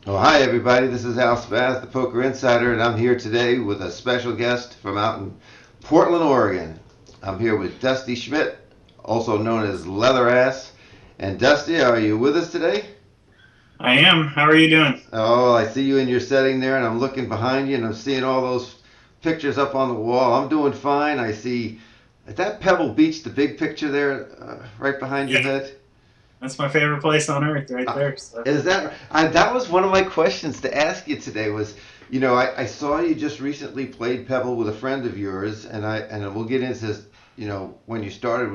Oh, hi everybody. This is Al Spath, the Poker Insider, and I'm here today with a special guest from out in Portland, Oregon. I'm here with Dusty Schmidt, also known as Leatherass. And Dusty, are you with us today? I am. How are you doing? Oh, I see you in your setting there, and I'm looking behind you, and I'm seeing all those pictures up on the wall. I'm doing fine. I see, is that Pebble Beach, the big picture there, right behind your Yeah, head? that's my favorite place on earth, right Uh, there. So is that that was one of my questions to ask you today was, I saw you just recently played Pebble with a friend of yours, and we'll get into when you started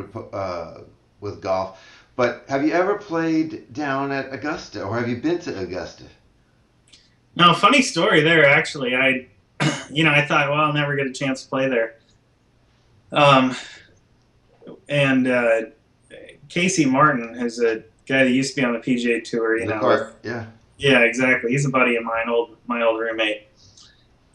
with golf. But have you ever played down at Augusta, or have you been to Augusta? no, funny story there. Actually, I thought, well, I'll never get a chance to play there. Um, and Casey Martin is a guy that used to be on the PGA Tour. The cart, yeah. Yeah, exactly. He's a buddy of mine, my old roommate,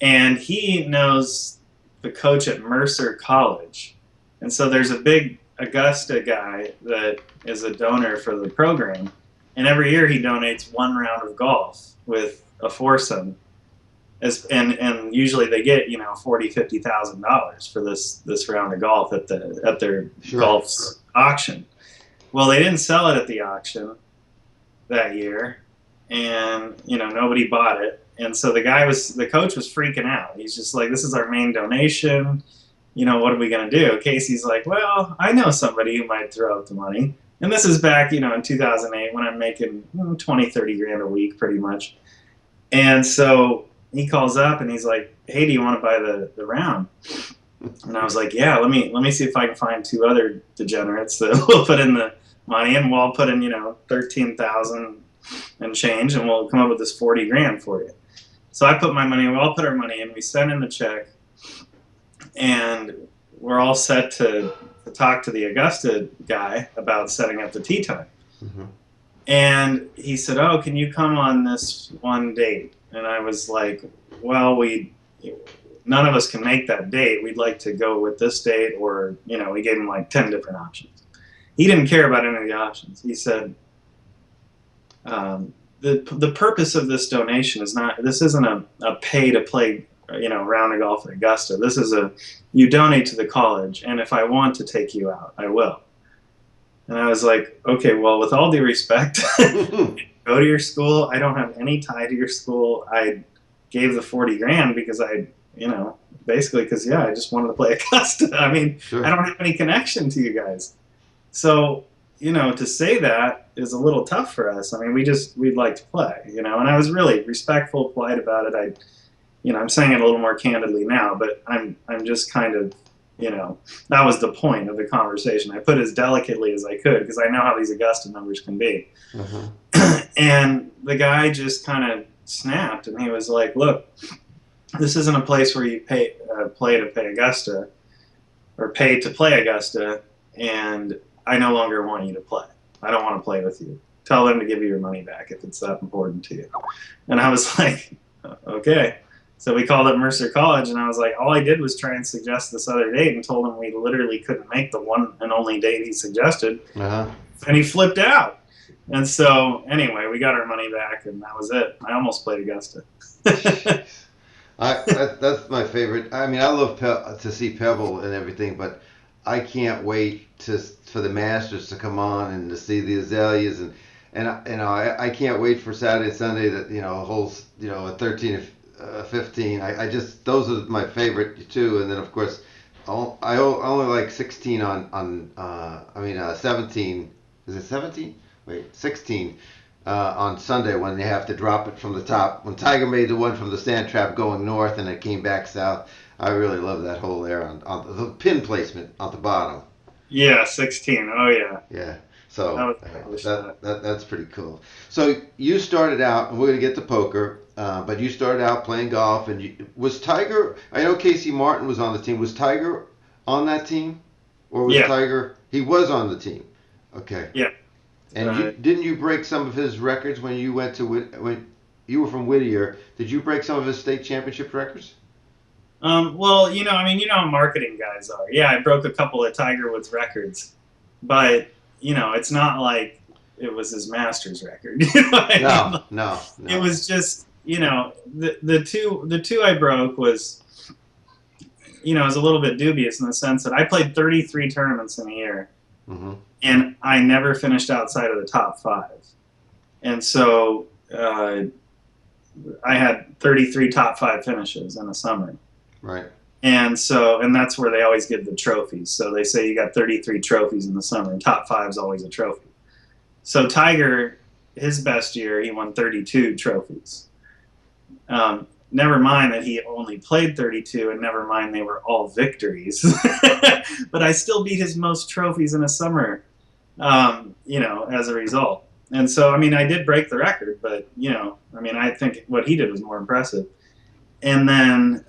and he knows the coach at Mercer College, and so there's a big Augusta guy that is a donor for the program, and every year he donates one round of golf with a foursome, and usually they get 40,000 to 50,000 for this round of golf at their Sure. golf's auction. Well, they didn't sell it at the auction that year, and nobody bought it. And so the coach was freaking out. He's just like, "This is our main donation. What are we gonna do?" Casey's like, "Well, I know somebody who might throw up the money." And this is back, in 2008 when I'm making 20, 30 grand a week pretty much. And so he calls up and he's like, "Hey, do you want to buy the round?" And I was like, "Yeah, let me see if I can find two other degenerates that will put in the money, and we'll all put in 13,000 and change, and we'll come up with this 40 grand for you." So I put my money. We all put our money in. We sent in the check, and we're all set to talk to the Augusta guy about setting up the tee time. Hmm. And he said, "Oh, can you come on this one date?" And I was like, "Well, none of us can make that date. We'd like to go with this date," or we gave him like 10 different options. He didn't care about any of the options. He said, the purpose of this donation is not, this isn't a pay to play round of golf at Augusta. This is you donate to the college, and if I want to take you out, I will. And I was like, okay, well, with all due respect, go to your school. I don't have any tie to your school. I gave the 40 grand because basically because, yeah, I just wanted to play Augusta. I mean, I Sure. don't have any connection to you guys. So, to say that is a little tough for us. I mean, we'd like to play, and I was really respectful, polite about it. I'm saying it a little more candidly now, but I'm just kind of, that was the point of the conversation. I put it as delicately as I could because I know how these Augusta numbers can be. Uh-huh. And the guy just kind of snapped, and he was like, "Look, this isn't a place where you play to pay Augusta, or pay to play Augusta, and I no longer want you to play. I don't want to play with you. Tell them to give you your money back if it's that important to you." And I was like, "Okay." So we called up Mercer College, and I was like, all I did was try and suggest this other date, and told him we literally couldn't make the one and only date he suggested, Uh-huh. and he flipped out. And so anyway, we got our money back, and that was it. I almost played Augusta. That's my favorite. I mean, I love to see Pebble and everything, but I can't wait for the Masters to come on and to see the azaleas and I can't wait for Saturday and Sunday that holes a 13 15. I just those are my favorite too, and then of course I only like 16 on 17. Is it 17? Wait, 16 on Sunday when they have to drop it from the top. When Tiger made the one from the sand trap going north and it came back south, I really love that hole there on the pin placement on the bottom. Yeah, 16. Oh yeah, Yeah. that So was a cool shot. that's pretty cool. So you started out, and we're gonna get to poker, but you started out playing golf, and was Tiger? I know Casey Martin was on the team. Was Tiger on that team, or was Yeah, Tiger? He was on the team. Okay. yeah. And Uh, didn't you break some of his records when you went to when you were from Whittier? Did you break some of his state championship records? well, I mean, how marketing guys are. Yeah, I broke a couple of Tiger Woods records, but it's not like. it was his Masters record. You know what I mean? No. It was just, the two I broke was, it was a little bit dubious in the sense that I played 33 tournaments in a year, and I never finished outside of the top 5. And so I had 33 top 5 finishes in a summer. Right. And that's where they always give the trophies. So they say you got 33 trophies in the summer, and top 5 is always a trophy. So Tiger, his best year, he won 32 trophies. Never mind that he only played 32, and never mind they were all victories. But I still beat his most trophies in a summer, as a result. And so, I did break the record, but, I think what he did was more impressive. And then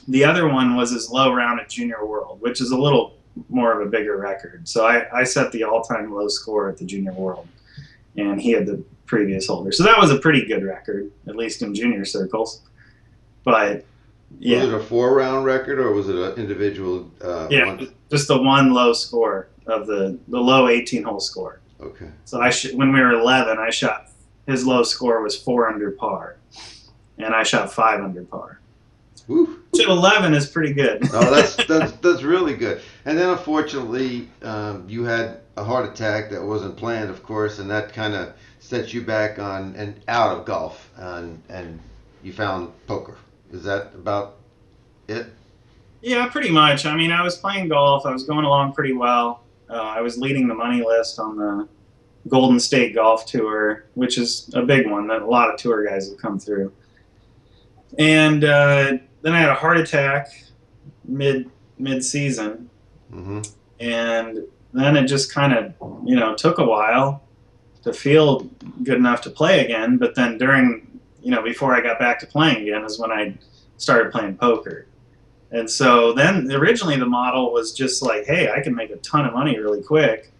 the other one was his low round at Junior World, which is a little more of a bigger record. So I set the all-time low score at the Junior World, and he had the previous holder. So that was a pretty good record, at least in junior circles. But yeah. Was it a 4-round record, or was it an individual? One? Just the one low score of the low 18-hole score. Okay. So when we were 11, I shot, his low score was 4 under par, and I shot 5 under par. Woo. Which at 11 is pretty good. Oh, that's really good. And then unfortunately, you had a heart attack that wasn't planned, of course, and that kind of set you back on and out of golf, and you found poker. Is that about it? Yeah, pretty much. I was playing golf. I was going along pretty well. I was leading the money list on the Golden State Golf Tour, which is a big one that a lot of tour guys have come through. And then I had a heart attack mid-season, and then it just kind of, took a while to feel good enough to play again. But then before I got back to playing again is when I started playing poker. And so then originally the model was just like, hey, I can make a ton of money really quick.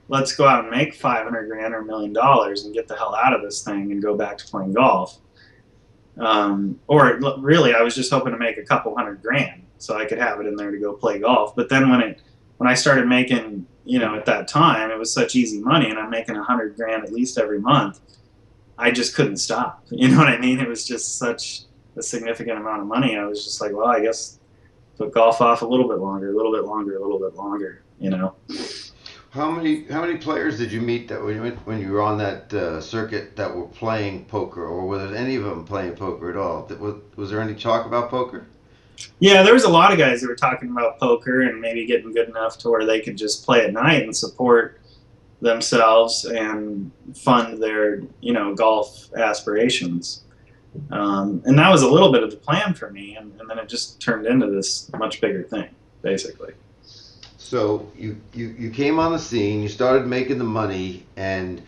Let's go out and make $500,000 or $1 million and get the hell out of this thing and go back to playing golf. Or really, I was just hoping to make a couple $100,000 so I could have it in there to go play golf. But then when I started making, at that time, it was such easy money, and I'm making $100,000 at least every month, I just couldn't stop. You know what I mean? It was just such a significant amount of money. I was just like, well, I guess put golf off a little bit longer. How many players did you meet that when you were on that circuit that were playing poker, or were there any of them playing poker at all? Was there any talk about poker? Yeah, there was a lot of guys that were talking about poker and maybe getting good enough to where they could just play at night and support themselves and fund their, golf aspirations. And that was a little bit of the plan for me, and then it just turned into this much bigger thing, basically. So you came on the scene, you started making the money, and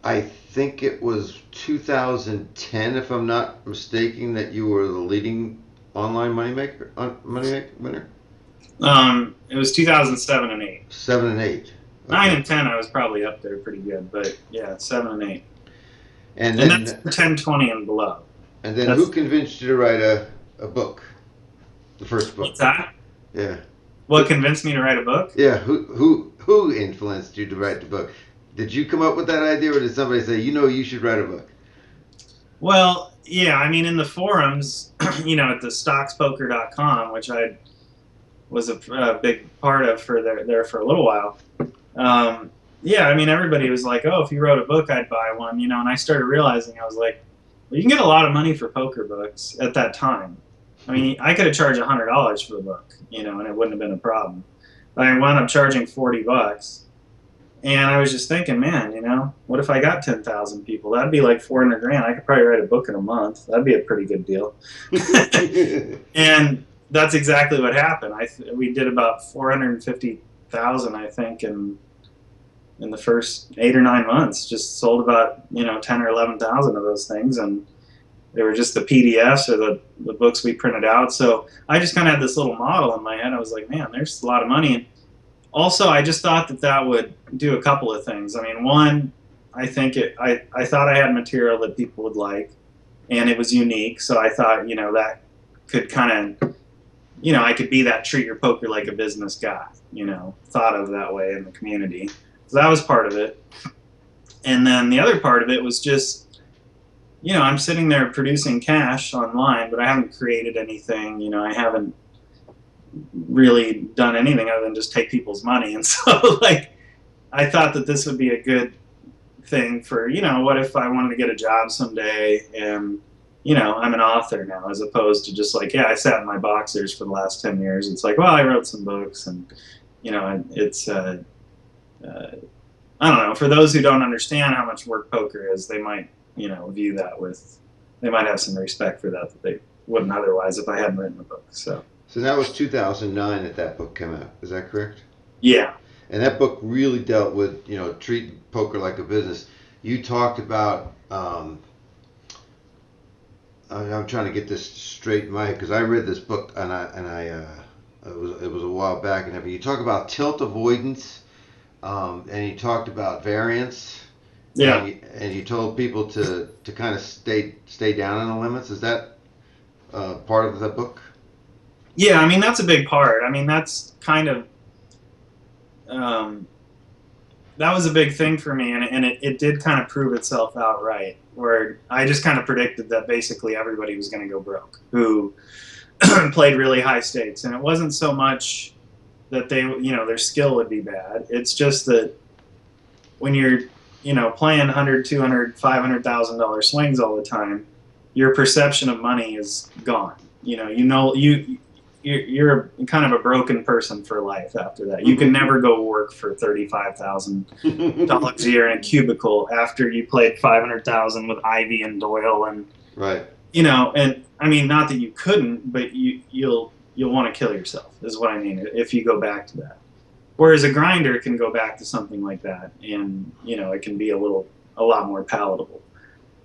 I think it was 2010, if I'm not mistaken, that you were the leading online money winner? It was 2007 and 8. 7 and 8. Okay. 9 and 10, I was probably up there pretty good, but yeah, 7 and 8. And that's 10, 20 and below. And then who convinced you to write a book? The first book. What's that? Yeah. What convinced me to write a book? Yeah, who influenced you to write the book? Did you come up with that idea, or did somebody say, you should write a book? Well, yeah, in the forums, at the stockspoker.com, which I was a big part of there for a little while. Yeah, everybody was like, oh, if you wrote a book, I'd buy one, and I started realizing, I was like, well, you can get a lot of money for poker books at that time. I could have charged $100 for the book, and it wouldn't have been a problem. But I wound up charging $40. And I was just thinking, man, what if I got 10,000 people? That'd be like $400,000. I could probably write a book in a month. That'd be a pretty good deal. And that's exactly what happened. We did about 450,000, I think, in the first 8 or 9 months. Just sold about 10 or 11,000 of those things, and they were just the PDFs or the books we printed out. So I just kind of had this little model in my head. I was like, man, there's a lot of money. And also, I just thought that would do a couple of things. One, I think I thought I had material that people would like, and it was unique. So I thought, that could kind of, I could be that treat your poker like a business guy, thought of that way in the community. So that was part of it. And then the other part of it was just, I'm sitting there producing cash online, but I haven't created anything. I haven't really done anything other than just take people's money. And so, like, I thought that this would be a good thing for, what if I wanted to get a job someday and, I'm an author now, as opposed to just like, yeah, I sat in my boxers for the last 10 years. It's like, well, I wrote some books and, it's, I don't know, for those who don't understand how much work poker is, they might, view that they might have some respect for that they wouldn't otherwise if I hadn't written the book. So that was 2009 that book came out. Is that correct? Yeah. And that book really dealt with, treating poker like a business. You talked about, I'm trying to get this straight in my head because I read this book and it was a while back and everything. You talk about tilt avoidance, and you talked about variance. Yeah. And you told people to kind of stay down on the limits. Is that part of the book? Yeah, I mean, that's a big part. I mean, that's kind of, that was a big thing for me, and it did kind of prove itself out right, where I just kind of predicted that basically everybody was going to go broke who played really high stakes. And it wasn't so much that their skill would be bad. It's just that when you're, playing $100, $200, $500,000 swings all the time, your perception of money is gone. You're kind of a broken person for life after that. You can never go work for $35,000 a year in a cubicle after you played $500,000 with Ivy and Doyle and right. And I mean, not that you couldn't, but you'll want to kill yourself is what I mean if you go back to that. Whereas a grinder can go back to something like that, and it can be a lot more palatable.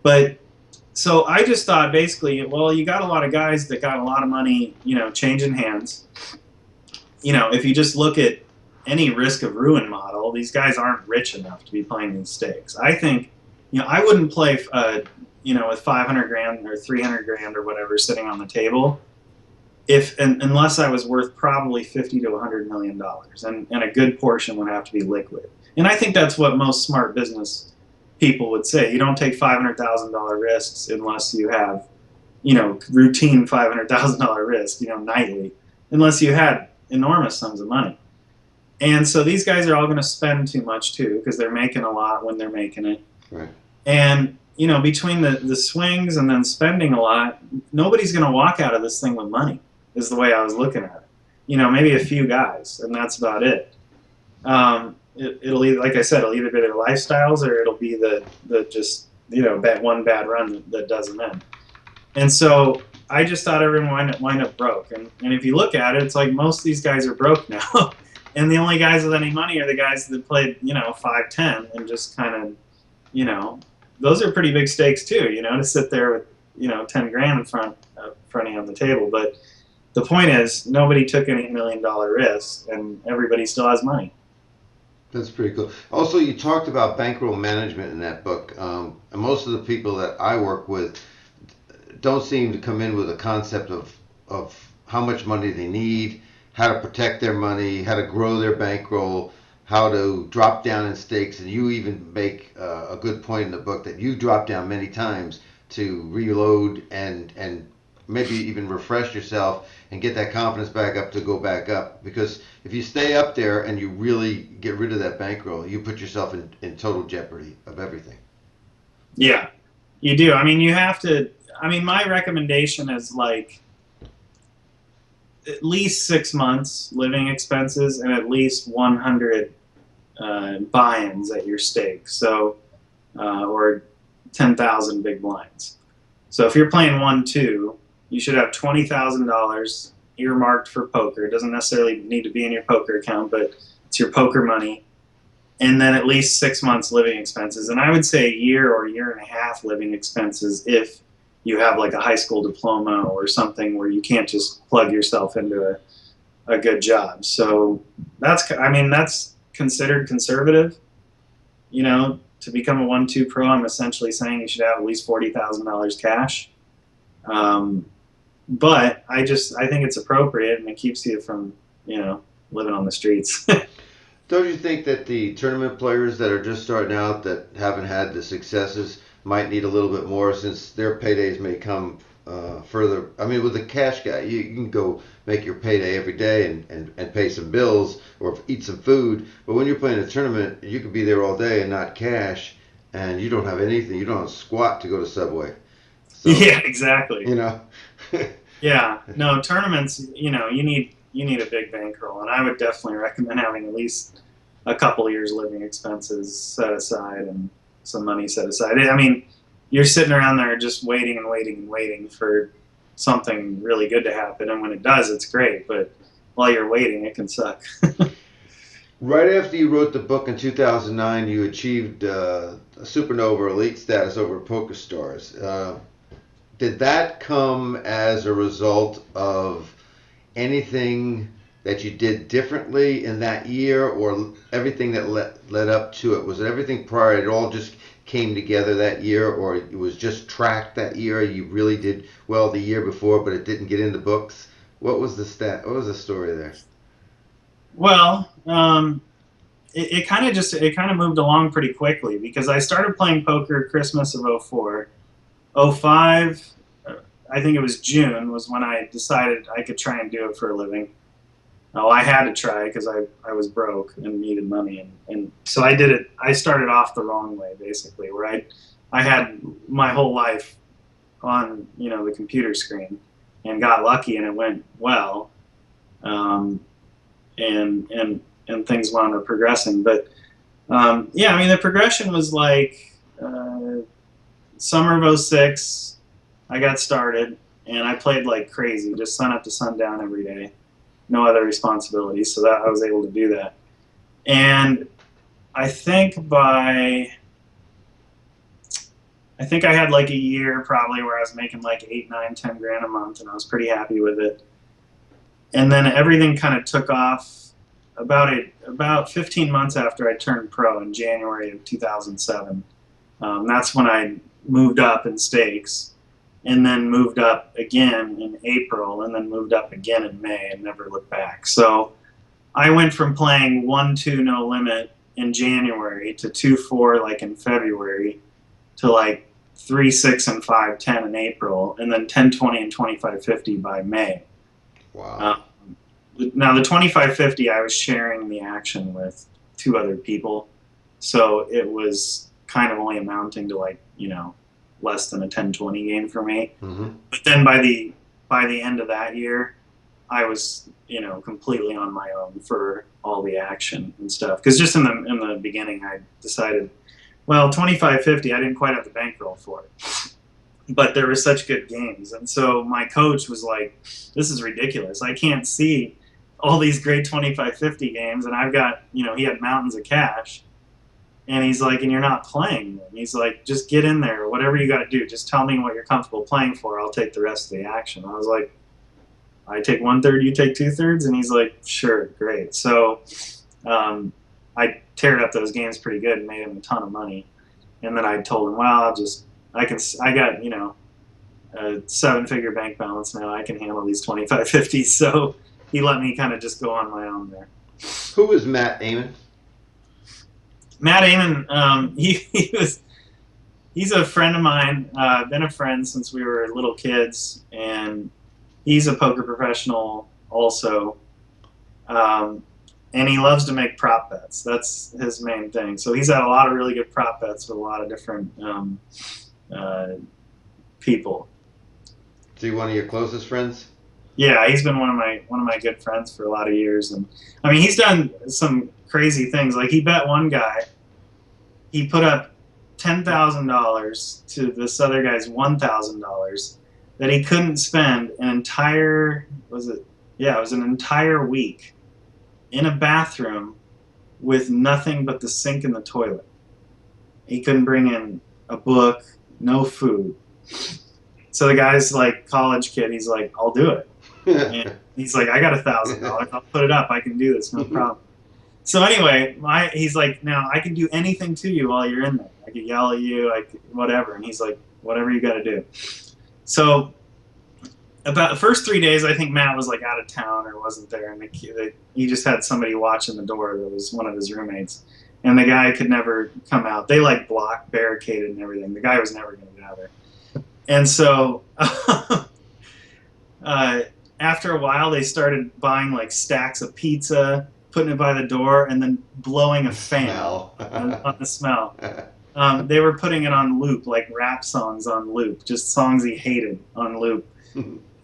But so I just thought basically, well, you got a lot of guys that got a lot of money, changing hands. If you just look at any risk of ruin model, these guys aren't rich enough to be playing these stakes. I think, I wouldn't play, with 500 grand or 300 grand or whatever sitting on the table, unless I was worth probably $50 to $100 million, and a good portion would have to be liquid. And I think that's what most smart business people would say. You don't take $500,000 risks unless you have, routine $500,000 risk, nightly, unless you had enormous sums of money. And so these guys are all going to spend too much too, because they're making a lot when they're making it. Right. And between the swings and then spending a lot, nobody's going to walk out of this thing with money, is the way I was looking at it. Maybe a few guys, and that's about it. It'll either, like I said, it'll either be their lifestyles or it'll be the just one bad run that does them in. And so I just thought everyone wind up broke. And if you look at it, it's like most of these guys are broke now. And the only guys with any money are the guys that played 5-10 and just kind of those are pretty big stakes too. To sit there with 10 grand in front of you on the table. But the point is, nobody took any $1 million risks, and everybody still has money. That's pretty cool. Also, you talked about bankroll management in that book. And most of the people that I work with don't seem to come in with a concept of how much money they need, how to protect their money, how to grow their bankroll, how to drop down in stakes. And you even make a good point in the book that you dropped down many times to reload and maybe even refresh yourself and get that confidence back up to go back up. Because if you stay up there and you really get rid of that bankroll, you put yourself in total jeopardy of everything. Yeah, you do. I mean, you have to. I mean, my recommendation is like at least 6 months living expenses and at least 100 buy-ins at your stake. So, or 10,000 big blinds. So if you're playing 1-2, you should have $20,000 earmarked for poker. It doesn't necessarily need to be in your poker account, but it's your poker money. And then at least 6 months living expenses. And I would say a year or a year and a half living expenses if you have like a high school diploma or something where you can't just plug yourself into a good job. So that's considered conservative. To become a 1-2 pro, I'm essentially saying you should have at least $40,000 cash. But I think it's appropriate, and it keeps you from, living on the streets. Don't you think that the tournament players that are just starting out that haven't had the successes might need a little bit more since their paydays may come further? I mean, with the cash guy, you can go make your payday every day and pay some bills or eat some food. But when you're playing a tournament, you could be there all day and not cash, and you don't have anything. You don't have squat to go to Subway. So, Yeah, exactly. you know. Yeah, no, tournaments, you need a big bankroll, and I would definitely recommend having at least a couple years living expenses set aside and some money set aside. I mean, you're sitting around there just waiting and waiting and waiting for something really good to happen, and when it does, it's great, but while you're waiting, it can suck. Right after you wrote the book in 2009, you achieved a Supernova Elite status over at PokerStars. Did that come as a result of anything that you did differently in that year, or everything that led up to it? Was it everything prior? It all just came together that year, or it was just tracked that year? You really did well the year before, but it didn't get in the books. What was the stat? What was the story there? Well, it kind of moved along pretty quickly because I started playing poker Christmas of '04. '05, I think it was June, was when I decided I could try and do it for a living. Oh, I had to try because I was broke and needed money, and so I did it. I started off the wrong way, basically, where I had my whole life on the computer screen, and got lucky and it went well, um, and things wound up progressing. But yeah, I mean the progression was like summer of '06. I got started and I played like crazy, just sun up to sundown every day, no other responsibilities, so that I was able to do that. And I think I had like a year probably where I was making like 8, 9, 10 grand a month, and I was pretty happy with it. And then everything kind of took off about 15 months after I turned pro in January of 2007. That's when I moved up in stakes, and then moved up again in April, and then moved up again in May, and never looked back. So I went from playing 1-2 no limit in January to 2-4 like in February to like 3-6 and 5-10 in April, and then 10-20 and 25-50 by May. Wow. Now the 25-50, I was sharing the action with 2 other people, so it was kind of only amounting to like less than a 10-20 gain for me. Mm-hmm. But then by the end of that year, I was completely on my own for all the action and stuff. Because just in the beginning, I decided, well, 25-50, I didn't quite have the bankroll for it. But there were such good games, and so my coach was like, "This is ridiculous. I can't see all these great 25-50 games, and I've got he had mountains of cash." And he's like, and you're not playing them. He's like, just get in there. Whatever you got to do, just tell me what you're comfortable playing for. I'll take the rest of the action. I was like, I take 1/3, you take 2/3? And he's like, sure, great. So I teared up those games pretty good and made him a ton of money. And then I told him, well, I got, a 7-figure bank balance now. I can handle these 25-50s. So he let me kind of just go on my own there. Who was Matt Amon? Matt Amon, he's a friend of mine. Been a friend since we were little kids, and he's a poker professional also. And he loves to make prop bets. That's his main thing. So he's had a lot of really good prop bets with a lot of different people. Is he one of your closest friends? Yeah, he's been one of my good friends for a lot of years, and I mean he's done some crazy things. Like he bet one guy, he put up $10,000 to this other guy's $1,000 that he couldn't spend an entire it was an entire week in a bathroom with nothing but the sink and the toilet. He couldn't bring in a book, no food. So the guy's like college kid. He's like, I'll do it. And he's like, I got $1,000. I'll put it up. I can do this, no problem. So anyway, he's like, now I can do anything to you while you're in there. I can yell at you, whatever. And he's like, whatever you got to do. So about the first 3 days, I think Matt was like out of town or wasn't there, and he just had somebody watching the door that was one of his roommates, and the guy could never come out. They like blocked, barricaded, and everything. The guy was never going to get out of there, and so after a while, they started buying like stacks of pizza, putting it by the door, and then blowing a fan on the smell. They were putting it on loop, like rap songs on loop, just songs he hated on loop.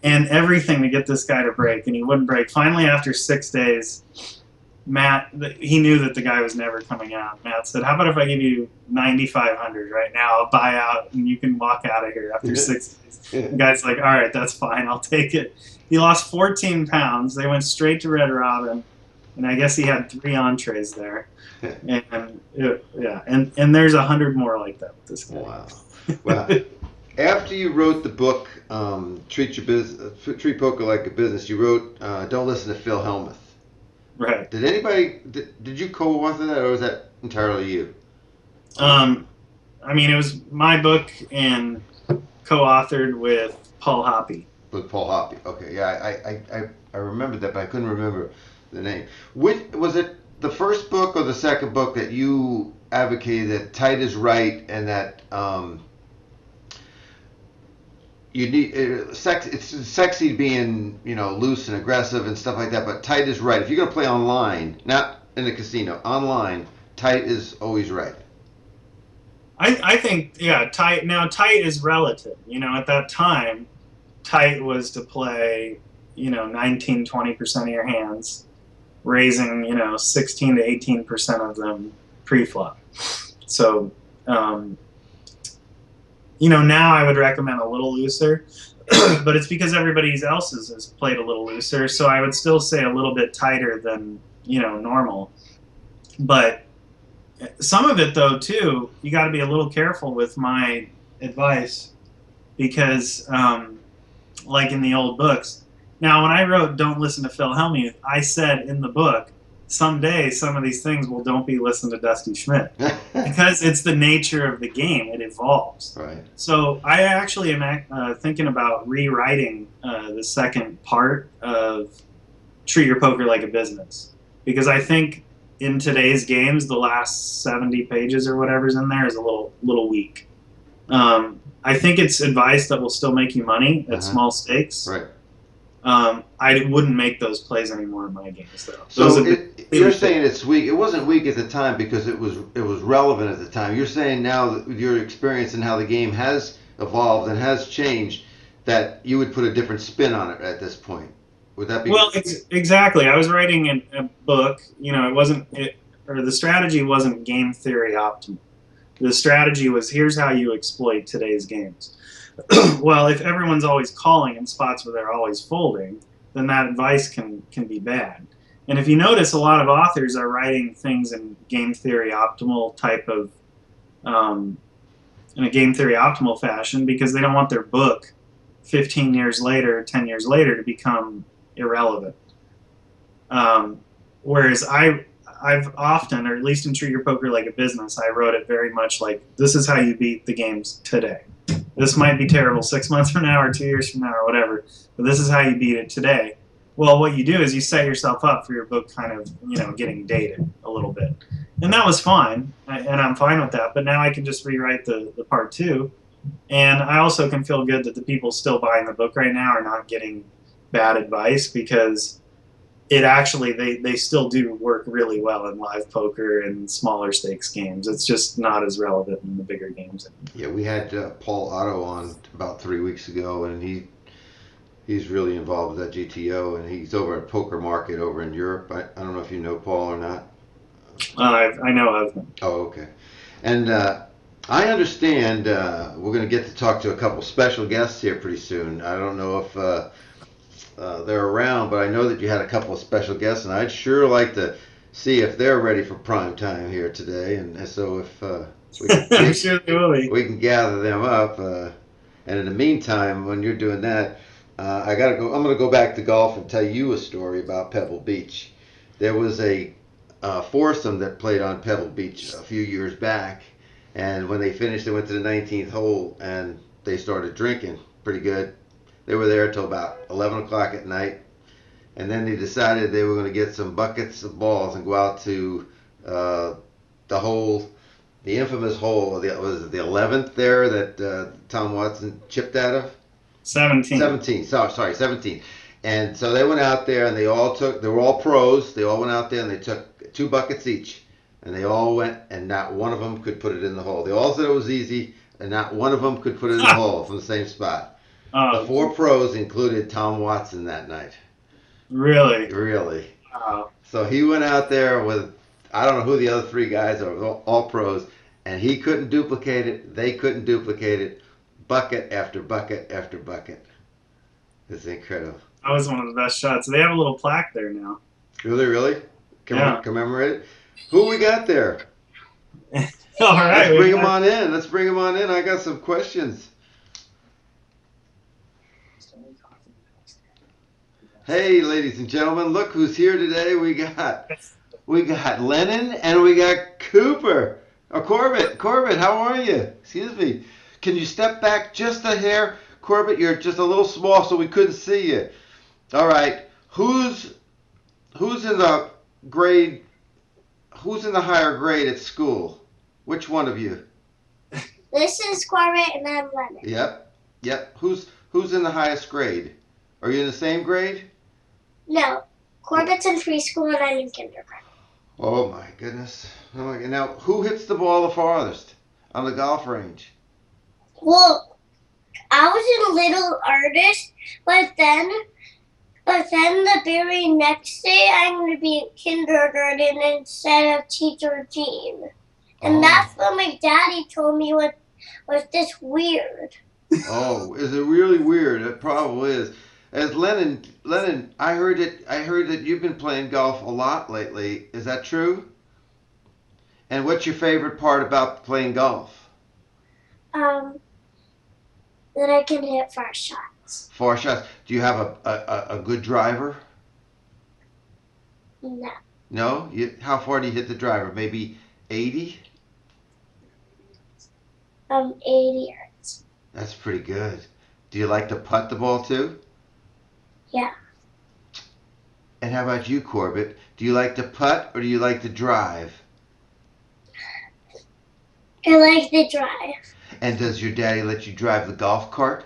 And everything to get this guy to break, and he wouldn't break. Finally, after 6 days, Matt, he knew that the guy was never coming out. Matt said, "How about if I give you 9,500 right now? I'll buy out, and you can walk out of here after 6 days." The guy's like, "All right, that's fine. I'll take it." He lost 14 pounds. They went straight to Red Robin, and I guess he had 3 entrees there. And and there's 100 more like that with this guy. Wow. Well, after you wrote the book, Treat Poker Like a Business, you wrote Don't Listen to Phil Hellmuth. Right. Did you co-author that, or was that entirely you? I mean, it was my book and co-authored with Paul Hoppy. With Paul Hoppy. Okay, yeah, I remembered that, but I couldn't remember the name. Was it the first book or the second book that you advocated that tight is right, and that you need it's sexy being loose and aggressive and stuff like that, but tight is right. If you're gonna play online, not in the casino, online, tight is always right. I think tight is relative. At that time, tight was to play 19-20% of your hands, raising 16 to 18% of them pre-flop. So now I would recommend a little looser, but it's because everybody else has played a little looser. So I would still say a little bit tighter than normal. But some of it, though, too, you got to be a little careful with my advice, because like in the old books. Now, when I wrote Don't Listen to Phil Hellmuth, I said in the book, someday some of these things don't be listened to Dusty Schmidt, because it's the nature of the game. It evolves. Right. So I actually am thinking about rewriting the second part of Treat Your Poker Like a Business, because I think in today's games, the last 70 pages or whatever's in there is a little weak. I think it's advice that will still make you money at small stakes. Right. I wouldn't make those plays anymore in my games, though. So you're saying it's weak. It wasn't weak at the time because it was relevant at the time. You're saying now that with your experience and how the game has evolved and has changed, that you would put a different spin on it at this point. Would that be? Well, exactly. I was writing a book. The strategy wasn't game theory optimal. The strategy was, here's how you exploit today's games. Well, if everyone's always calling in spots where they're always folding, then that advice can be bad. And if you notice, a lot of authors are writing things in game theory optimal type of, in a game theory optimal fashion, because they don't want their book 15 years later, 10 years later to become irrelevant. Whereas I've often, or at least in Treat Your Poker Like a Business, I wrote it very much like, this is how you beat the games today. This might be terrible 6 months from now or 2 years from now or whatever, but this is how you beat it today. Well, what you do is you set yourself up for your book kind of, getting dated a little bit. And that was fine, and I'm fine with that, but now I can just rewrite the part 2. And I also can feel good that the people still buying the book right now are not getting bad advice, because it actually, they still do work really well in live poker and smaller stakes games. It's just not as relevant in the bigger games anymore. Yeah, we had Paul Otto on about 3 weeks ago, and he's really involved with that GTO, and he's over at Poker Market over in Europe. I don't know if you know Paul or not. I know of him. Oh, okay. And I understand we're going to get to talk to a couple special guests here pretty soon. I don't know if they're around, but I know that you had a couple of special guests, and I'd sure like to see if they're ready for prime time here today. And so if I'm sure they will be. We can gather them up. And in the meantime, when you're doing that, I'm going to go back to golf and tell you a story about Pebble Beach. There was a foursome that played on Pebble Beach a few years back, and when they finished, they went to the 19th hole, and they started drinking pretty good. They were there till about 11 o'clock at night, and then they decided they were going to get some buckets of balls and go out to the hole, the infamous hole. Was it the 11th there that Tom Watson chipped out of? 17. 17. Sorry, 17. And so they went out there and they were all pros. They all went out there and they took 2 buckets each. And they all went, and not one of them could put it in the hole. They all said it was easy, and not one of them could put it in the hole from the same spot. The 4 pros included Tom Watson that night. Really? Really. Wow. So he went out there with, I don't know who the other 3 guys are, all pros, and he couldn't duplicate it. They couldn't duplicate it. Bucket after bucket after bucket. It's incredible. That was one of the best shots. They have a little plaque there now. Really? Yeah. Commemorate it? Who we got there? All right. Let's bring him on in. Let's bring him on in. I got some questions. Hey, ladies and gentlemen, look who's here today. We got Lennon and we got Cooper. Or Corbett. Corbett, how are you? Excuse me. Can you step back just a hair? Corbett, you're just a little small so we couldn't see you. All right. Who's in the grade? Who's in the higher grade at school? Which one of you? This is Corbett and I'm Lennon. Yep. Who's in the highest grade? Are you in the same grade? No, Corbett's in preschool and I'm in kindergarten. Oh my goodness. Oh my God. Now, who hits the ball the farthest on the golf range? Well, I was a little artist, but then the very next day I'm going to be in kindergarten instead of teacher Jean. And that's what my daddy told me was this weird. Oh, is it really weird? It probably is. As Lennon, I heard that you've been playing golf a lot lately. Is that true? And what's your favorite part about playing golf? That I can hit far shots. Far shots. Do you have a good driver? No. No? How far do you hit the driver? Maybe 80? 80 yards. That's pretty good. Do you like to putt the ball too? Yeah. And how about you, Corbett? Do you like to putt or do you like to drive? I like the drive. And does your daddy let you drive the golf cart?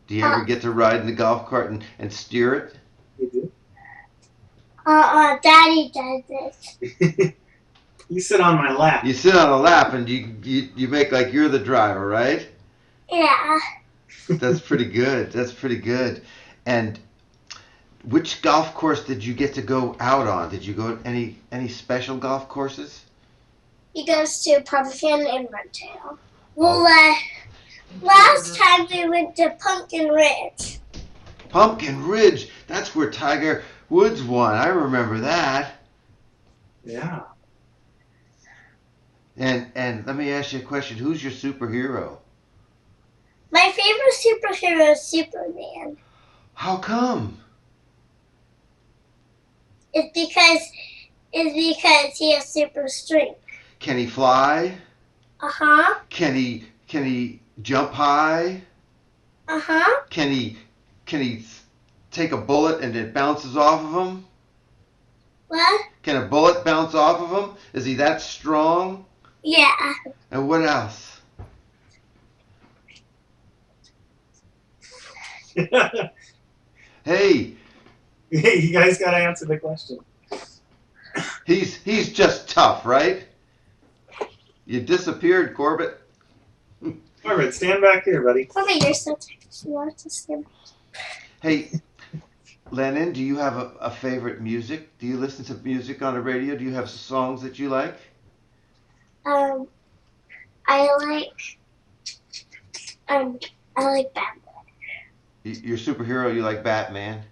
Do you ever get to ride in the golf cart and steer it? You do? Daddy does it. You sit on my lap. You sit on a lap and you make like you're the driver, right? Yeah. That's pretty good. That's pretty good. And which golf course did you get to go out on? Did you go to any special golf courses? He goes to Pumpkin and Redtail. Well, last time we went to Pumpkin Ridge. Pumpkin Ridge. That's where Tiger Woods won. I remember that. Yeah. And let me ask you a question. Who's your superhero? My favorite superhero is Superman. How come? It's because he has super strength. Can he fly? Uh-huh. Can he jump high? Uh-huh. Can he take a bullet and it bounces off of him? What? Can a bullet bounce off of him? Is he that strong? Yeah. And what else? Hey, You guys got to answer the question. he's just tough, right? You disappeared, Corbett. Corbett, stand back here, buddy. Corbett, you're so tight. You want to skip? Hey, Lennon, do you have a favorite music? Do you listen to music on the radio? Do you have songs that you like? I like Batman. Your superhero, you like Batman?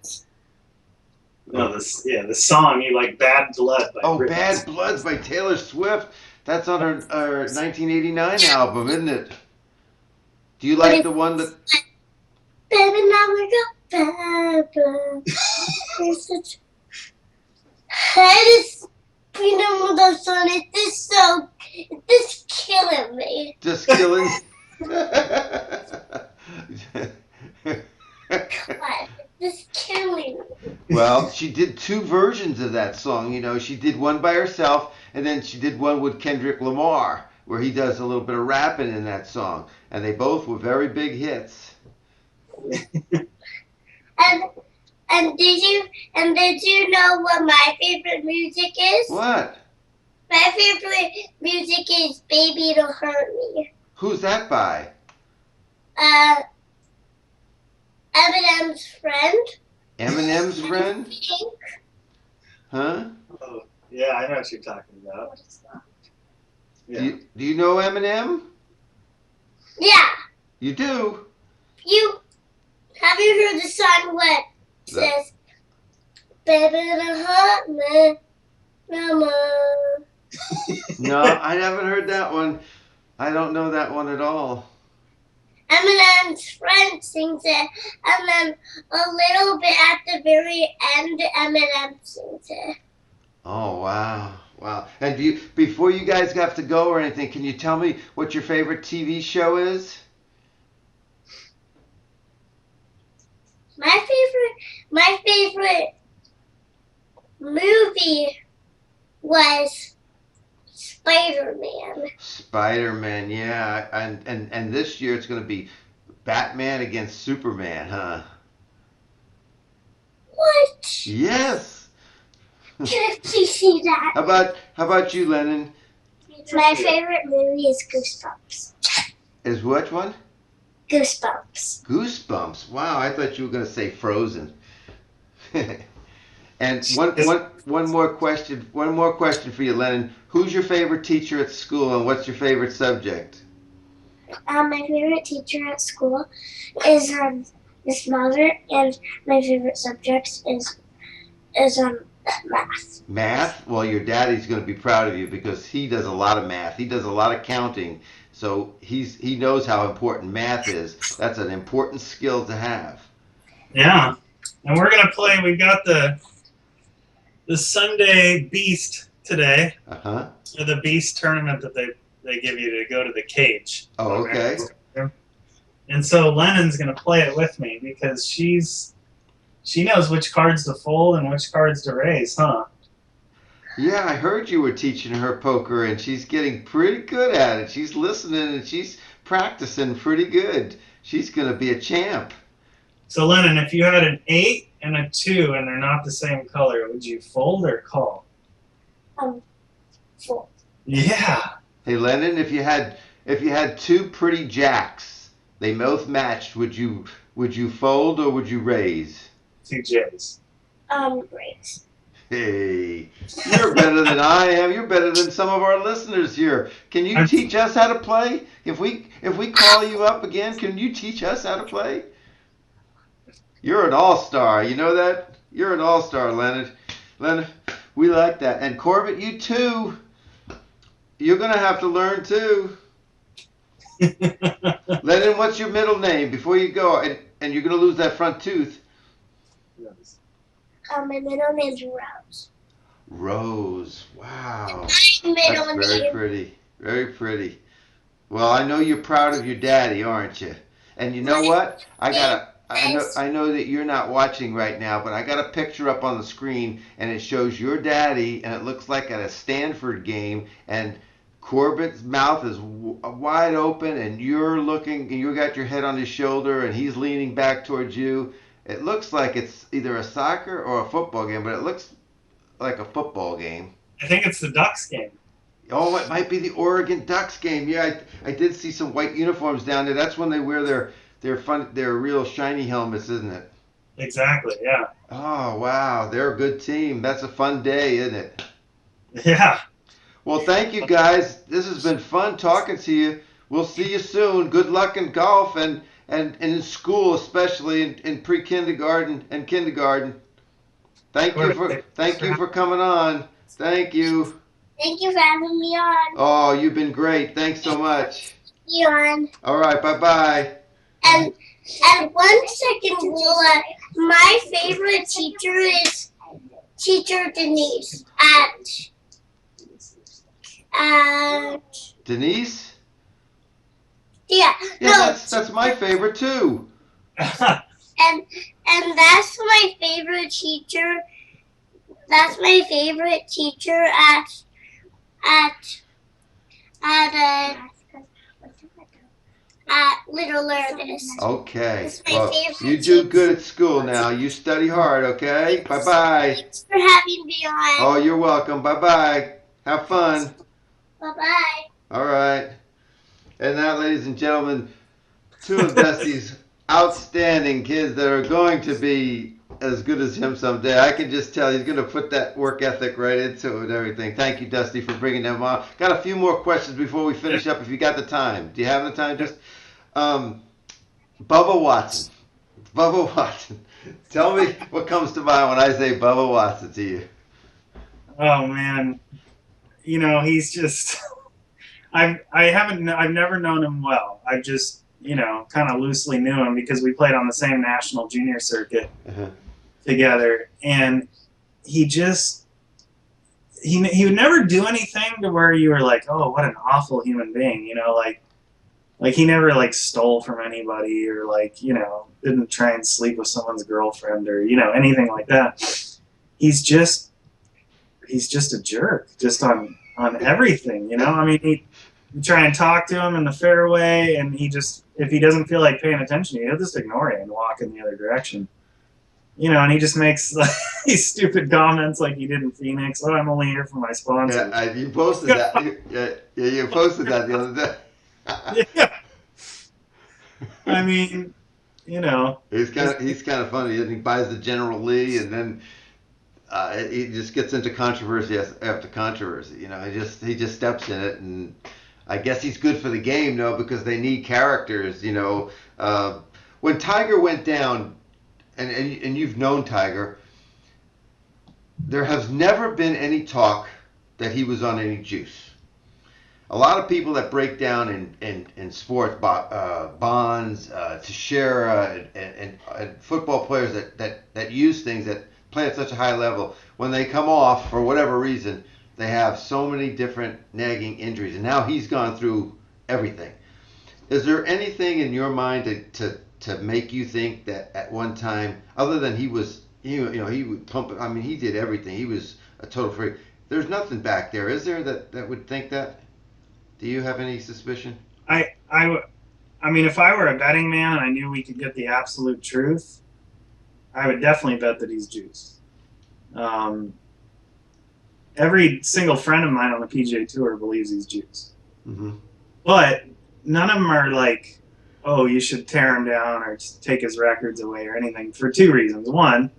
No, the song you like, "Bad Blood" by Britney. Bad Blood by Taylor Swift. That's on her 1989 album, isn't it? Do you like the one that... Baby, now we got bad blood. I just, you know, the song, it's just killing me. Just killing? Well, she did two versions of that song. You know, she did one by herself, and then she did one with Kendrick Lamar, where he does a little bit of rapping in that song, and they both were very big hits. And did you know what my favorite music is? What? My favorite music is "Baby Don't Hurt Me." Who's that by? Eminem's friend. Eminem's friend? Pink. Huh? Oh, yeah, I know what you're talking about. What is that? Yeah. Do you know Eminem? Yeah. You do? Have you heard the song what says, "Baby Don't Hurt Me no more"? No, I haven't heard that one. I don't know that one at all. Eminem's friend sings it, and then a little bit at the very end, Eminem sings it. Oh, wow. Wow. And before you guys have to go or anything, can you tell me what your favorite TV show is? My favorite movie was Spider-Man. Spider-Man, yeah. And this year it's going to be Batman against Superman, huh? What? Yes. Can I please see that? How about you, Lennon? My favorite movie is Goosebumps. Is which one? Goosebumps. Goosebumps. Wow, I thought you were going to say Frozen. And one more question for you, Lennon. Who's your favorite teacher at school, and what's your favorite subject? My favorite teacher at school is Miss Mother, and my favorite subject is math. Math? Well, your daddy's going to be proud of you because he does a lot of math. He does a lot of counting. So he knows how important math is. That's an important skill to have. Yeah. And we're going to play, we got the Sunday Beast today. Uh-huh. Or the Beast tournament that they give you to go to the cage. Oh, okay. And so Lennon's going to play it with me because she knows which cards to fold and which cards to raise, huh? Yeah, I heard you were teaching her poker, and she's getting pretty good at it. She's listening, and she's practicing pretty good. She's going to be a champ. So, Lennon, if you had an 8 and a 2 and they're not the same color, would you fold or call? Fold. Yeah. Hey, Lennon, if you had two pretty jacks, they both matched, would you fold or would you raise? 2 J's. Raise. Hey, you're better than I am. You're better than some of our listeners here. Can you teach us how to play? If we call you up again, can you teach us how to play? You're an all-star. You know that? You're an all-star, Leonard. Leonard, we like that. And Corbett, you too. You're going to have to learn too. Lennon, what's your middle name before you go? And you're going to lose that front tooth. My middle name's Rose. Rose. Wow. My middle That's very name. pretty. Very pretty. Well, I know you're proud of your daddy, aren't you? And you know what? I know that you're not watching right now, but I got a picture up on the screen, and it shows your daddy, and it looks like at a Stanford game, and Corbett's mouth is wide open, and you're looking, and you got your head on his shoulder, and he's leaning back towards you. It looks like it's either a soccer or a football game, but it looks like a football game. I think it's the Ducks game. Oh, it might be the Oregon Ducks game. Yeah, I did see some white uniforms down there. That's when they wear their real shiny helmets, isn't it? Exactly, yeah. Oh, wow. They're a good team. That's a fun day, isn't it? Yeah. Well, thank you, guys. This has been fun talking to you. We'll see you soon. Good luck in golf and in school, especially in pre-kindergarten and kindergarten. Thank you for coming on. Thank you. Thank you for having me on. Oh, you've been great. Thanks so much. You on. All right, bye-bye. And 1 second, Willa. My favorite teacher is Teacher Denise at Denise? yeah. Yeah, No. that's my favorite too. and that's my favorite teacher. That's my favorite teacher at at Little Ernest. Okay. It's my Well, favorite you do teacher. good at school now. You study hard, okay? Bye-bye. Thanks for having me on. Oh, you're welcome. Bye-bye. Have fun. Bye-bye. All right. And now, ladies and gentlemen, two of Dusty's outstanding kids that are going to be as good as him someday. I can just tell he's going to put that work ethic right into it and everything. Thank you, Dusty, for bringing them on. Got a few more questions before we finish up if you got the time. Do you have the time? Just Bubba Watson. Bubba Watson. Tell me what comes to mind when I say Bubba Watson to you. Oh man, you know, he's just I've never known him well. I've just, you know, kind of loosely knew him because we played on the same national junior circuit together, and he would never do anything to where you were like, oh, what an awful human being, you know, like he never like stole from anybody or like, you know, didn't try and sleep with someone's girlfriend or, you know, anything like that. He's just a jerk, just on everything, you know. I mean, you try and talk to him in the fairway, and he just, if he doesn't feel like paying attention, he'll just ignore you and walk in the other direction. You know, and he just makes like these stupid comments like he did in Phoenix. Oh, I'm only here for my sponsor. Yeah, you posted that. You posted that the other day. Yeah. I mean, you know, he's kind of funny. He buys the General Lee, and then he just gets into controversy after controversy. You know, he just steps in it, and I guess he's good for the game, though, because they need characters. You know, when Tiger went down, and you've known Tiger, there has never been any talk that he was on any juice. A lot of people that break down in sports, Bonds, Teixeira, and football players that use things that play at such a high level, when they come off for whatever reason, they have so many different nagging injuries, and now he's gone through everything. Is there anything in your mind to make you think that at one time, other than he was, you know, he would pump it? I mean, he did everything. He was a total freak. There's nothing back there, is there, that would think that? Do you have any suspicion? I mean, if I were a betting man and I knew we could get the absolute truth, I would definitely bet that he's juiced. Every single friend of mine on the PGA Tour believes he's juiced. Mm-hmm. But none of them are like, oh, you should tear him down or take his records away or anything, for two reasons. One,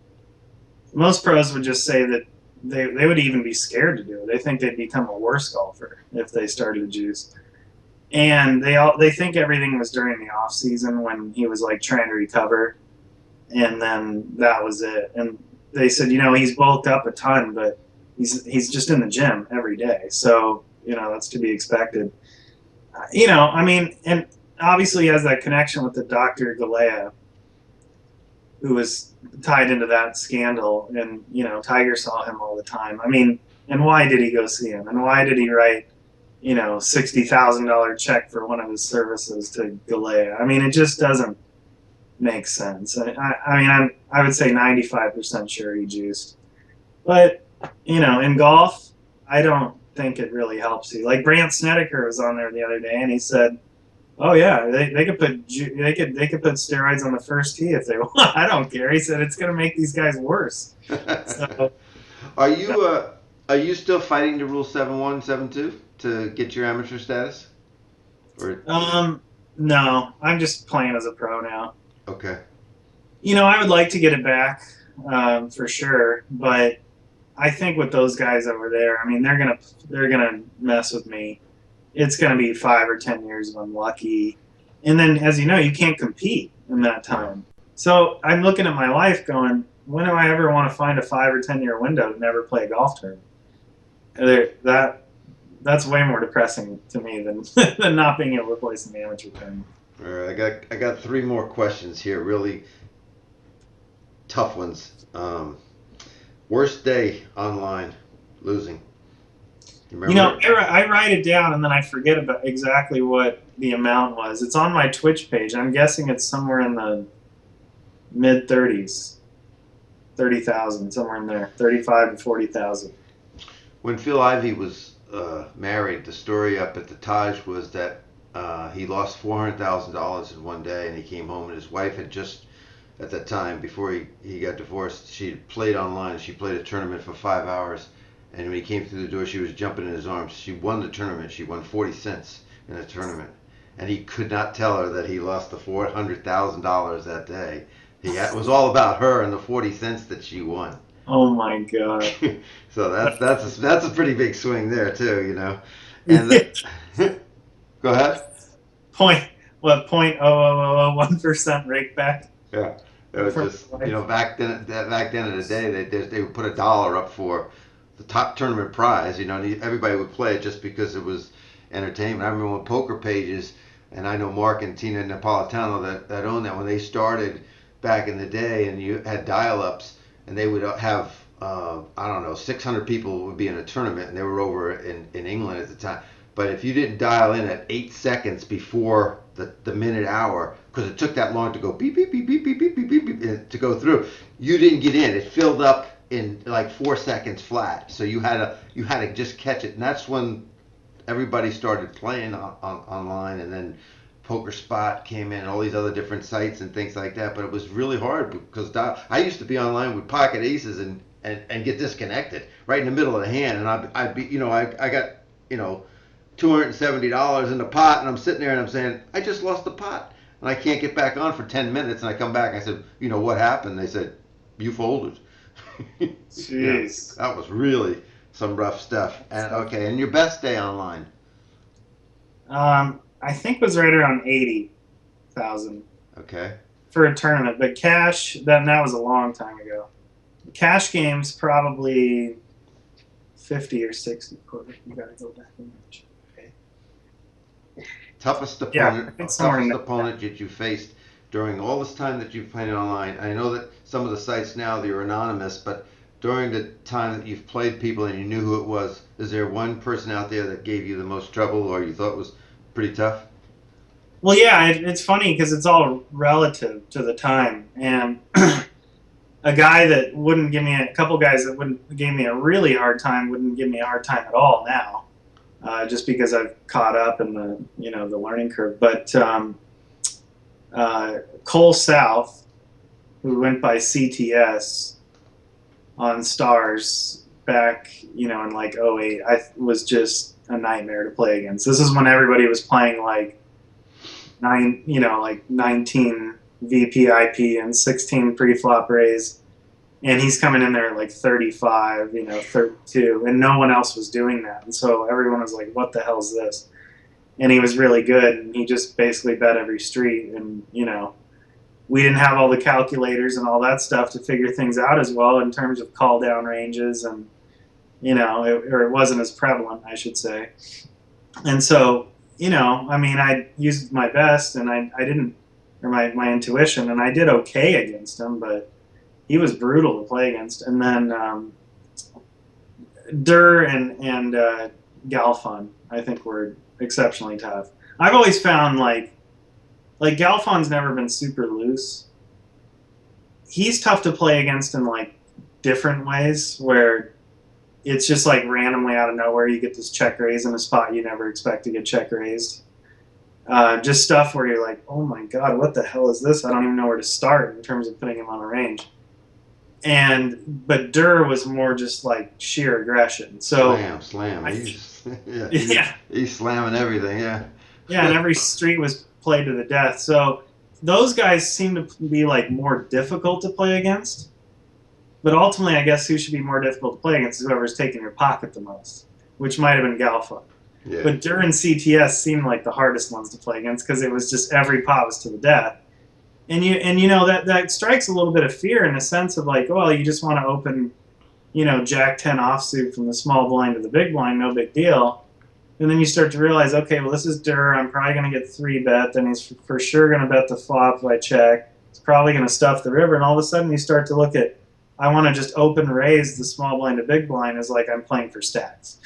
most pros would just say that they would even be scared to do it. They think they'd become a worse golfer if they started to juice. And they think everything was during the off season when he was like trying to recover, and then that was it. And they said, you know, he's bulked up a ton, but he's just in the gym every day, so you know that's to be expected. You know, I mean, and obviously he has that connection with the Dr. Galea, who was tied into that scandal, and you know, Tiger saw him all the time. I mean, and why did he go see him? And why did he write, you know, $60,000 check for one of his services to Galea? I mean, it just doesn't make sense. I mean, I would say 95% sure he juiced, but you know, in golf, I don't think it really helps you. Like Brandt Snedeker was on there the other day, and he said, "Oh yeah, they could put steroids on the first tee if they want. I don't care." He said it's going to make these guys worse. So, Are you still fighting to Rule 7-1, 7-2 to get your amateur status? Or no, I'm just playing as a pro now. Okay. You know, I would like to get it back for sure, but I think with those guys over there, I mean, they're gonna mess with me. It's gonna be 5 or 10 years if I'm lucky, and then, as you know, you can't compete in that time. So I'm looking at my life, going, when do I ever want to find a 5 or 10 year window to never play a golf tournament? That's way more depressing to me than than not being able to place in the amateur tournament. All right, I got 3 more questions here, really tough ones. Worst day online losing. You know, I write it down and then I forget about exactly what the amount was. It's on my Twitch page. I'm guessing it's somewhere in the mid-30s, 30,000, somewhere in there, 35 to 40,000. When Phil Ivey was married, the story up at the Taj was that he lost $400,000 in one day, and he came home, and his wife had just, at that time, before he got divorced, she had played online. She played a tournament for 5 hours, and when he came through the door, she was jumping in his arms. She won the tournament. She won 40 cents in a tournament, and he could not tell her that he lost the $400,000 that day. It was all about her and the 40 cents that she won. Oh my God! So that's a pretty big swing there too, you know. And go ahead. 0.00001% rake back? Yeah, it was just, you know, back then in the day they would put $1 up for the top tournament prize, you know, and everybody would play it just because it was entertainment. I remember when Poker Pages, and I know Mark and Tina Napolitano that owned that when they started back in the day, and you had dial-ups, and they would have I don't know, 600 people would be in a tournament, and they were over in England at the time. But if you didn't dial in at 8 seconds before the minute hour, because it took that long to go beep beep beep beep beep beep beep beep, beep to go through, you didn't get in. It filled up in like 4 seconds flat. So you had to just catch it, and that's when everybody started playing online, and then Poker Spot came in, all these other different sites and things like that. But it was really hard because I used to be online with pocket aces and get disconnected right in the middle of the hand, and I'd be, you know, I got, you know, $270 in the pot, and I'm sitting there and I'm saying, I just lost the pot, and I can't get back on for 10 minutes, and I come back and I said, you know, what happened? They said, you folded. Jeez. Yeah, that was really some rough stuff. And okay, and your best day online? I think it was right around 80,000. Okay. For a tournament, but cash, that was a long time ago. Cash games probably 50 or 60. Corbett, you gotta go back and watch. Okay. Toughest opponent that you faced during all this time that you've played online. I know that some of the sites now you're anonymous, but during the time that you've played people and you knew who it was, is there one person out there that gave you the most trouble or you thought was pretty tough? Well, yeah, it's funny because it's all relative to the time, and a guy that wouldn't give me a couple guys that gave me a really hard time wouldn't give me a hard time at all now, just because I've caught up in the learning curve. But Cole South, who went by CTS on Stars back, in like 08, was just a nightmare to play against. This is when everybody was playing like 19 VPIP and 16 pre-flop raise, and he's coming in there at like 35, 32, and no one else was doing that. And so everyone was like, what the hell's this? And he was really good, and he just basically bet every street. And, we didn't have all the calculators and all that stuff to figure things out as well in terms of call down ranges, and, it wasn't as prevalent, I should say. And so, I used my best, and I didn't, or my intuition, and I did okay against him, but he was brutal to play against. And then Durr and Galfon, I think, were exceptionally tough. I've always found like Galfon's never been super loose. He's tough to play against in like different ways, where it's just like randomly out of nowhere you get this check raise in a spot you never expect to get check raised. Just stuff where you're like, oh my god, what the hell is this? I don't even know where to start in terms of putting him on a range. But Durr was more just like sheer aggression. So slam. He's slamming everything. Yeah. Yeah, and every street was played to the death. So those guys seem to be like more difficult to play against. But ultimately, I guess who should be more difficult to play against is whoever's taking your pocket the most, which might have been Galfa. Yeah. But Durr and CTS seemed like the hardest ones to play against because it was just every pot was to the death. And that strikes a little bit of fear in the sense of like, well, you just want to open, Jack 10 offsuit from the small blind to the big blind, no big deal. And then you start to realize, okay, well, this is Durr. I'm probably going to get 3-bet. Then he's for sure going to bet the flop if I check. He's probably going to stuff the river. And all of a sudden you start to look at, I want to just open raise the small blind to big blind as like I'm playing for stacks.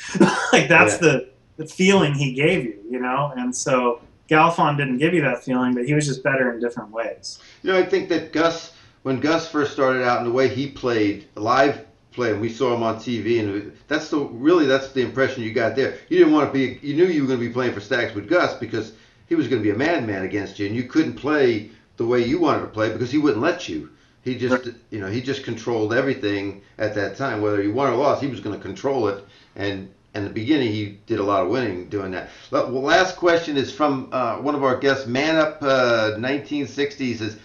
Like that's the feeling he gave you, And so Galfon didn't give you that feeling, but he was just better in different ways. I think that Gus when Gus first started out and the way he played, live play, and we saw him on TV, and that's the impression you got there. You didn't want to be, you knew you were going to be playing for stacks with Gus because he was going to be a madman against you, and you couldn't play the way you wanted to play because he wouldn't let you. He just, he just controlled everything at that time. Whether you won or lost, he was going to control it. And in the beginning, he did a lot of winning doing that. Well, last question is from one of our guests, Man Up 1960. He says,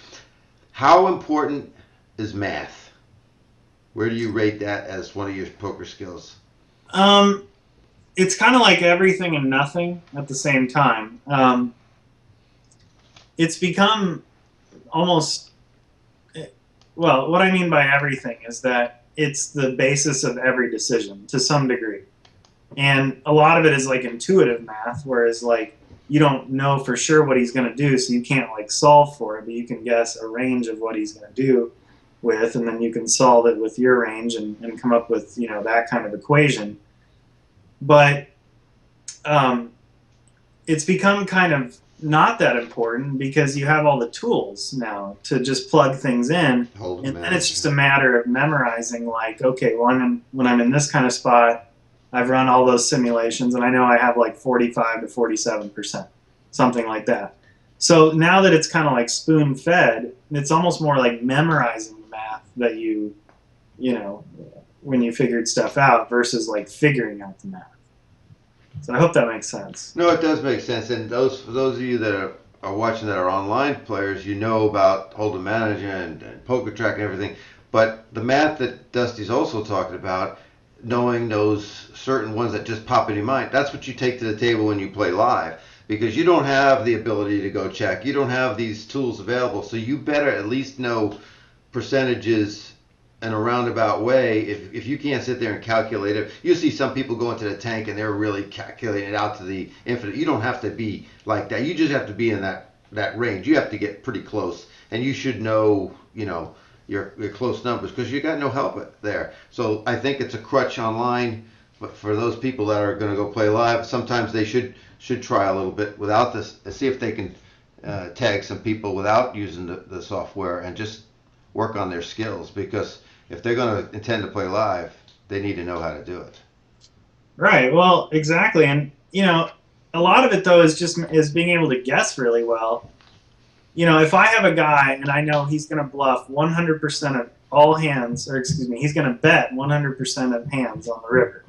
how important is math? Where do you rate that as one of your poker skills? It's kind of like everything and nothing at the same time. It's become almost, well, what I mean by everything is that it's the basis of every decision to some degree. And a lot of it is like intuitive math, whereas like you don't know for sure what he's going to do, so you can't like solve for it, but you can guess a range of what he's going to do with, and then you can solve it with your range and come up with, that kind of equation. But it's become kind of not that important because you have all the tools now to just plug things in, and then it's just a matter of memorizing, like, okay, well, when I'm in this kind of spot, I've run all those simulations, and I know I have like 45 to 47%, something like that. So now that it's kind of like spoon-fed, it's almost more like memorizing the math that when you figured stuff out versus like figuring out the math. So I hope that makes sense. No, it does make sense. And for those of you that are watching that are online players, you know about Hold'em Manager and Poker Track and everything. But the math that Dusty's also talking about, knowing those certain ones that just pop in your mind, that's what you take to the table when you play live, because you don't have the ability to go check. You don't have these tools available, so you better at least know percentages in a roundabout way. If you can't sit there and calculate it, you see some people go into the tank and they're really calculating it out to the infinite. You don't have to be like that. You just have to be in that range. You have to get pretty close, and you should know, your close numbers, because you got no help there. So I think it's a crutch online, but for those people that are going to go play live, sometimes they should try a little bit without this, see if they can tag some people without using the software and just work on their skills, because if they're going to intend to play live, they need to know how to do it. Right. Well, exactly. And a lot of it though is being able to guess really well. If I have a guy and I know he's going to bluff 100% of all hands, or excuse me, he's going to bet 100% of hands on the river,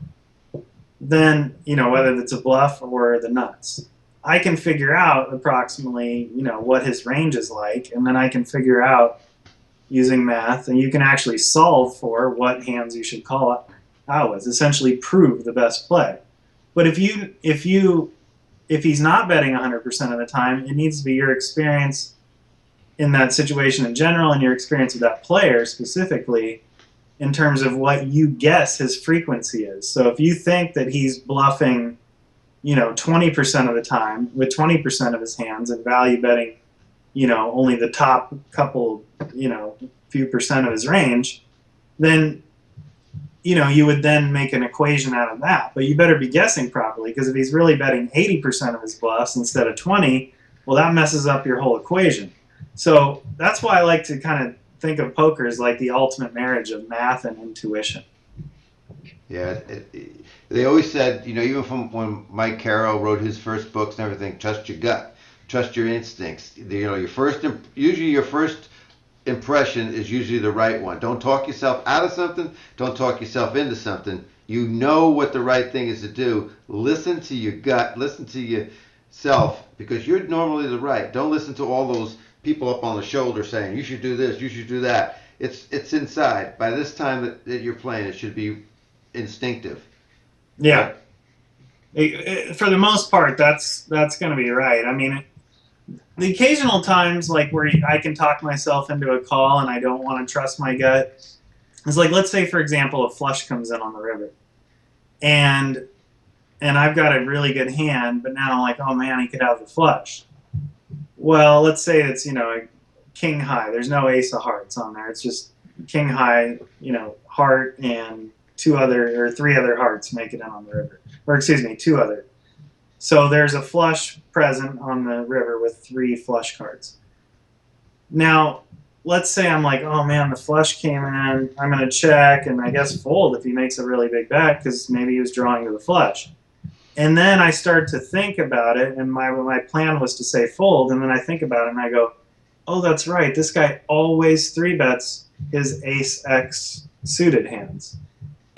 then, whether it's a bluff or the nuts, I can figure out approximately, what his range is like, and then I can figure out using math, and you can actually solve for what hands you should call it out with, essentially prove the best play. But if he's not betting 100% of the time, it needs to be your experience in that situation in general and your experience with that player specifically in terms of what you guess his frequency is. So if you think that he's bluffing, 20% of the time with 20% of his hands and value betting, only the top couple, few percent of his range, then you would then make an equation out of that. But you better be guessing properly, because if he's really betting 80% of his bluffs instead of 20, well, that messes up your whole equation. So that's why I like to kind of think of poker as like the ultimate marriage of math and intuition. Yeah, they always said, even from when Mike Carroll wrote his first books and everything, trust your gut, trust your instincts. Your first impression is usually the right one. Don't talk yourself out of something. Don't talk yourself into something. You know what the right thing is to do. Listen to your gut. Listen to yourself, because you're normally the right. Don't listen to all those people up on the shoulder saying you should do this, you should do that. It's inside. By this time that you're playing, it should be instinctive. Yeah. For the most part, that's going to be right. I mean, the occasional times like where I can talk myself into a call and I don't want to trust my gut is like, let's say for example, a flush comes in on the river, and I've got a really good hand, but now I'm like, oh man, he could have the flush. Well, let's say it's a king high. There's no ace of hearts on there. It's just king high, heart, and three other hearts make it in on the river, or excuse me, two other. So there's a flush present on the river with 3 flush cards. Now, let's say I'm like, oh man, the flush came in. I'm going to check and I guess fold if he makes a really big bet because maybe he was drawing to the flush. And then I start to think about it, and my plan was to say fold, and then I think about it and I go, oh, that's right. This guy always 3-bets his ace X suited hands.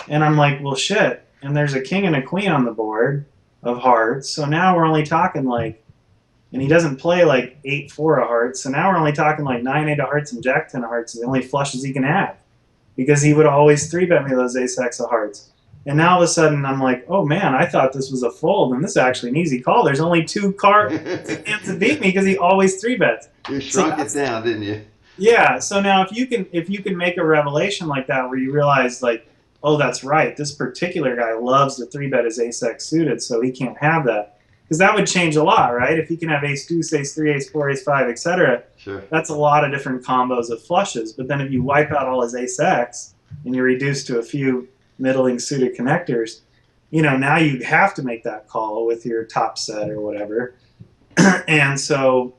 And I'm like, well, shit. And there's a king and a queen on the board of hearts. So now we're only talking like, and he doesn't play like 8-4 of hearts. So now we're only talking like 9-8 of hearts and Jack 10 of hearts are the only flushes he can have. Because he would always 3-bet me those ace X of hearts. And now all of a sudden I'm like, oh man, I thought this was a fold, and this is actually an easy call. There's only 2 hands to beat me because he always 3-bets. You shrunk it down, didn't you? Yeah. So now if you can make a revelation like that where you realize like, oh, that's right, this particular guy loves to 3-bet his ace X suited, so he can't have that. Because that would change a lot, right? If he can have ace deuce, ace 3, ace 4, ace 5, etc. Sure. That's a lot of different combos of flushes. But then if you wipe out all his ace X and you're reduced to a few middling suited connectors, now you have to make that call with your top set or whatever. And so,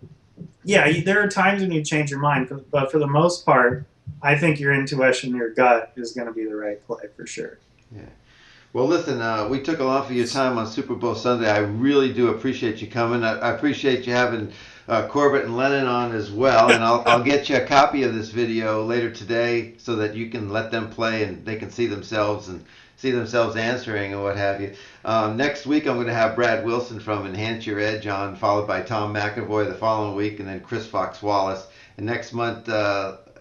yeah, there are times when you change your mind, but for the most part, I think your intuition, your gut is going to be the right play for sure. Yeah. Well, listen, we took a lot of your time on Super Bowl Sunday. I really do appreciate you coming. I appreciate you having Corbett and Lennon on as well, and I'll get you a copy of this video later today so that you can let them play and they can see themselves answering and what have you. Next week I'm going to have Brad Wilson from Enhance Your Edge on, followed by Tom McAvoy the following week, and then Chris Fox Wallace. And next month,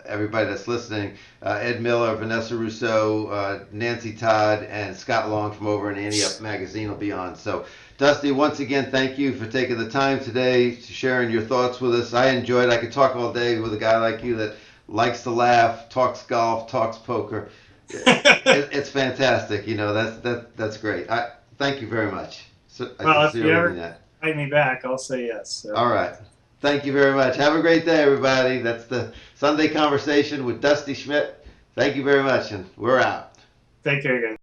everybody that's listening, Ed Miller, Vanessa Rousseau, Nancy Todd, and Scott Long from over in Ante Up Magazine will be on. So, Dusty, once again, thank you for taking the time today, sharing your thoughts with us. I enjoyed it. I could talk all day with a guy like you that likes to laugh, talks golf, talks poker. It's fantastic. That's great. Thank you very much. Well, if you ever invite me back, I'll say yes. So. All right. Thank you very much. Have a great day, everybody. That's the Sunday Conversation with Dusty Schmidt. Thank you very much, and we're out. Take care, guys.